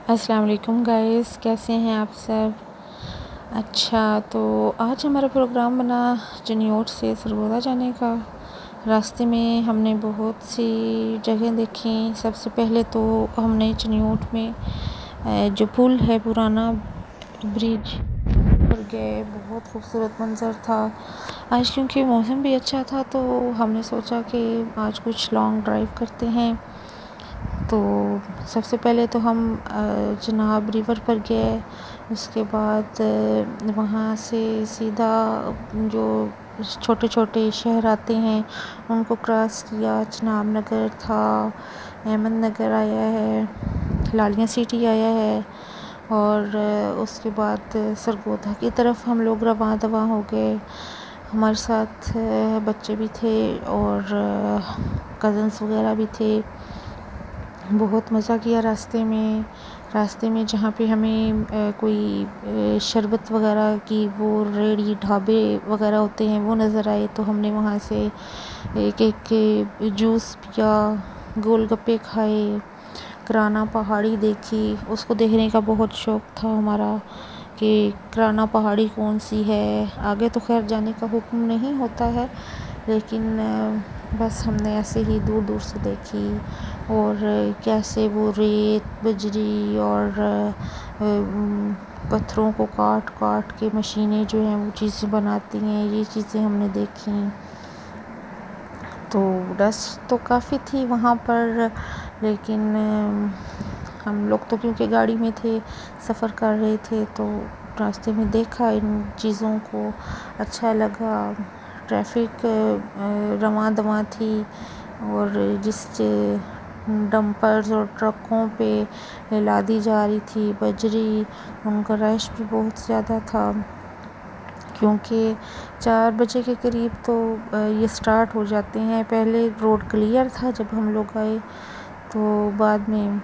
अस्सलाम वालेकुम गाइस, कैसे हैं आप सब। अच्छा, तो आज हमारा प्रोग्राम बना जन्योट से सरगोदा जाने का। रास्ते में हमने बहुत सी जगह देखी। सबसे पहले तो हमने जन्योट में जो पुल है, पुराना ब्रिज पर गए। बहुत खूबसूरत मंज़र था। आज क्योंकि मौसम भी अच्छा था तो हमने सोचा कि आज कुछ लॉन्ग ड्राइव करते हैं। तो सबसे पहले तो हम चनाब रिवर पर गए। उसके बाद वहाँ से सीधा जो छोटे छोटे शहर आते हैं उनको क्रॉस किया। चनाब नगर था, अहमद नगर आया है, लालिया सिटी आया है और उसके बाद सरगोदा की तरफ हम लोग रवां दवा हो गए। हमारे साथ बच्चे भी थे और कज़न्स वगैरह भी थे। बहुत मज़ा किया रास्ते में जहाँ पे हमें कोई शरबत वगैरह की वो रेड़ी ढाबे वगैरह होते हैं वो नज़र आए, तो हमने वहाँ से एक एक जूस पिया, गोलगप्पे खाए, कराना पहाड़ी देखी। उसको देखने का बहुत शौक़ था हमारा कि कराना पहाड़ी कौन सी है। आगे तो खैर जाने का हुक्म नहीं होता है, लेकिन बस हमने ऐसे ही दूर दूर से देखी और कैसे वो रेत बजरी और पत्थरों को काट काट के मशीनें जो हैं वो चीज़ें बनाती हैं, ये चीज़ें हमने देखी। तो डस्ट तो काफ़ी थी वहाँ पर, लेकिन हम लोग तो क्योंकि गाड़ी में थे, सफ़र कर रहे थे, तो रास्ते में देखा इन चीज़ों को, अच्छा लगा। ट्रैफिक रवां दवां थी और जिस डंपर्स और ट्रकों पे लादी जा रही थी बजरी, उनका रश भी बहुत ज़्यादा था क्योंकि 4 बजे के करीब तो ये स्टार्ट हो जाते हैं। पहले रोड क्लियर था जब हम लोग आए, तो बाद में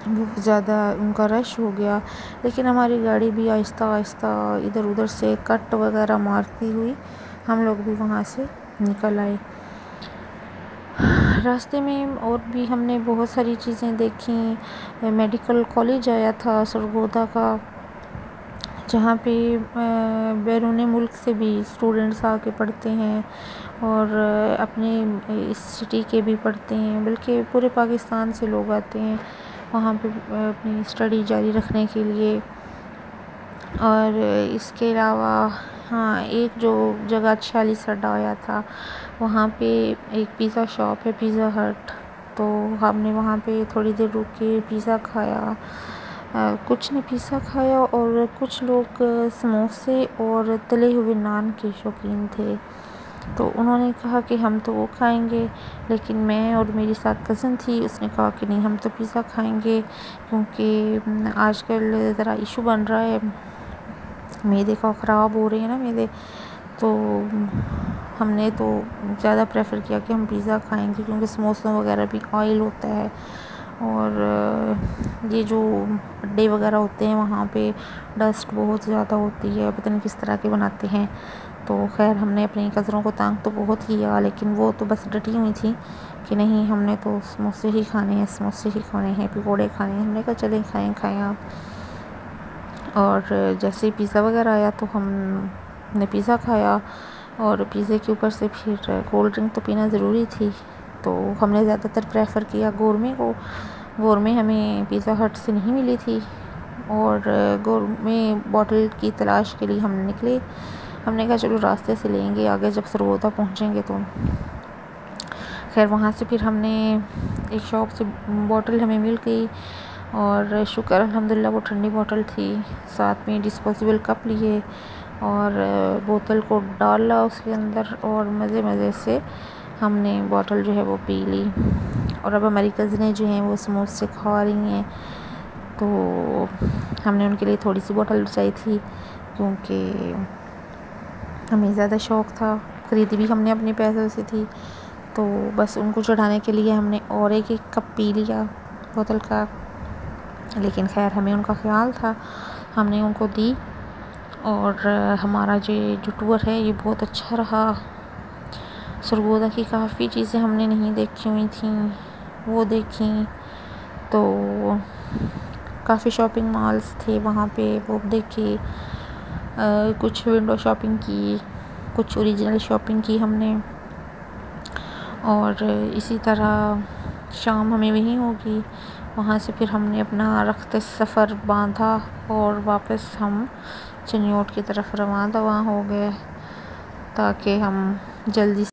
बहुत ज़्यादा उनका रश हो गया। लेकिन हमारी गाड़ी भी आहिस्ता आहिस्ता इधर उधर से कट वगैरह मारती हुई हम लोग भी वहाँ से निकल आए। रास्ते में और भी हमने बहुत सारी चीज़ें देखी। मेडिकल कॉलेज आया था सरगोदा का, जहाँ पे बैरून मुल्क से भी स्टूडेंट्स आके पढ़ते हैं और अपने इस सिटी के भी पढ़ते हैं, बल्कि पूरे पाकिस्तान से लोग आते हैं वहाँ पे अपनी स्टडी जारी रखने के लिए। और इसके अलावा हाँ, एक जो जगह 46 अड्डा आया था, वहाँ पे एक पिज़्ज़ा शॉप है, पिज़्ज़ा हट। तो हमने वहाँ पे थोड़ी देर रुक के पिज़्ज़ा खाया। कुछ ने पिज़्ज़ा खाया और कुछ लोग समोसे और तले हुए नान के शौकीन थे, तो उन्होंने कहा कि हम तो वो खाएंगे। लेकिन मैं और मेरी साथ कज़न थी, उसने कहा कि नहीं, हम तो पिज़्ज़ा खाएंगे क्योंकि आजकल ज़रा इशू बन रहा है, मैदे का ख़राब हो रहे हैं ना मैदे। तो हमने तो ज़्यादा प्रेफर किया कि हम पिज़्ज़ा खाएंगे क्योंकि समोसों वगैरह भी ऑयल होता है और ये जो अड्डे वगैरह होते हैं वहाँ पे डस्ट बहुत ज़्यादा होती है, पता नहीं किस तरह के बनाते हैं। तो खैर हमने अपनी कज़नों को तंग तो बहुत किया, लेकिन वो तो बस डटी हुई थी कि नहीं, हमने तो समोसे ही खाने हैं, समोसे ही खाने हैं, पकौड़े खाने हैं। हमने कहा चलें खाएँ आप। और जैसे ही पिज़्ज़ा वगैरह आया तो हमने पिज़्ज़ा खाया और पिज़्ज़े के ऊपर से फिर कोल्ड ड्रिंक तो पीना ज़रूरी थी, तो हमने ज़्यादातर प्रेफर किया गोरमे को। गोरमे हमें पिज़्ज़ा हट से नहीं मिली थी और गोरमे बॉटल की तलाश के लिए हम निकले। हमने कहा चलो रास्ते से लेंगे, आगे जब सरगोदा पहुँचेंगे तो। खैर वहाँ से फिर हमने एक शॉप से बॉटल हमें मिल गई और शुक्र अल्हम्दुलिल्लाह वो ठंडी बोतल थी। साथ में डिस्पोजेबल कप लिए और बोतल को डाला उसके अंदर और मज़े मज़े से हमने बोतल जो है वो पी ली। और अब हमारी कज़नें जो हैं वो समोसे खा रही हैं, तो हमने उनके लिए थोड़ी सी बोतल बचाई थी क्योंकि हमें ज़्यादा शौक़ था। ख़रीदी भी हमने अपने पैसों से थी, तो बस उनको चढ़ाने के लिए हमने और एक एक कप पी लिया बोतल का। लेकिन खैर हमें उनका ख़्याल था, हमने उनको दी। और हमारा जो टूर है ये बहुत अच्छा रहा। सरगोदा की काफ़ी चीज़ें हमने नहीं देखी हुई थी, वो देखी। तो काफ़ी शॉपिंग मॉल्स थे वहाँ पे, वो देखी। कुछ विंडो शॉपिंग की, कुछ ओरिजिनल शॉपिंग की हमने। और इसी तरह शाम हमें वहीं होगी। वहाँ से फिर हमने अपना रफ्ते सफ़र बांधा और वापस हम चिन्योट की तरफ रवाना हो गए, ताकि हम जल्दी